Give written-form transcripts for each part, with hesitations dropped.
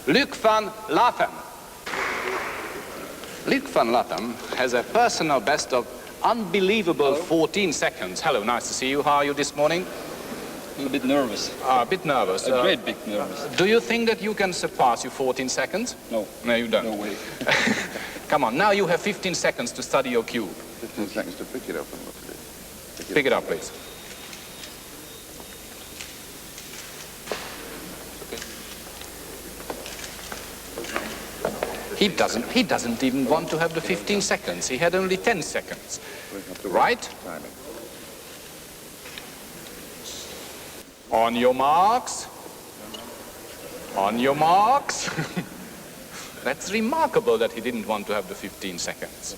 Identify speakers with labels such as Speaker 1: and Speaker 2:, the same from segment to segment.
Speaker 1: Luc Van Laethem. Luc Van Laethem has a personal best of unbelievable 14 seconds. Hello, nice to see you. How are you this morning?
Speaker 2: I'm a bit nervous.
Speaker 1: A bit nervous.
Speaker 2: A great big nervous.
Speaker 1: Do you think that you can surpass your 14 seconds?
Speaker 2: No.
Speaker 1: No, you don't.
Speaker 2: No way.
Speaker 1: Come on, now you have 15 seconds to study your cube.
Speaker 3: 15 seconds to pick it up and look at it.
Speaker 1: Pick it up, please. He doesn't even want to have the 15 seconds. He had only 10 seconds. Right? On your marks. On your marks. That's remarkable that he didn't want to have the 15 seconds.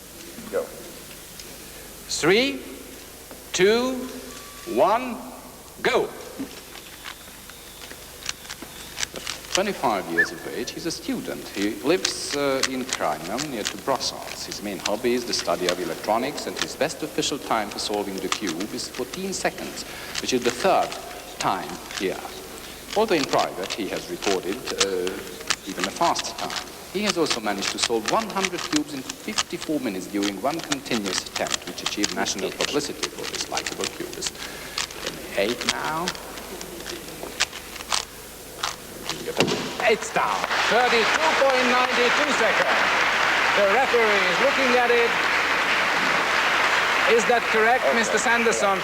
Speaker 3: Go.
Speaker 1: 3, 2, 1, go. 25 years of age, he's a student. He lives in Krainem, near to Brussels. His main hobby is the study of electronics, and his best official time for solving the cube is 14 seconds, which is the third time here. Although in private, he has recorded even a faster time. He has also managed to solve 100 cubes in 54 minutes during one continuous attempt, which achieved national publicity for this likable cubist. 8 now. It's down. 32.92 seconds. The referee is looking at it. Is that correct, Mr. Sanderson?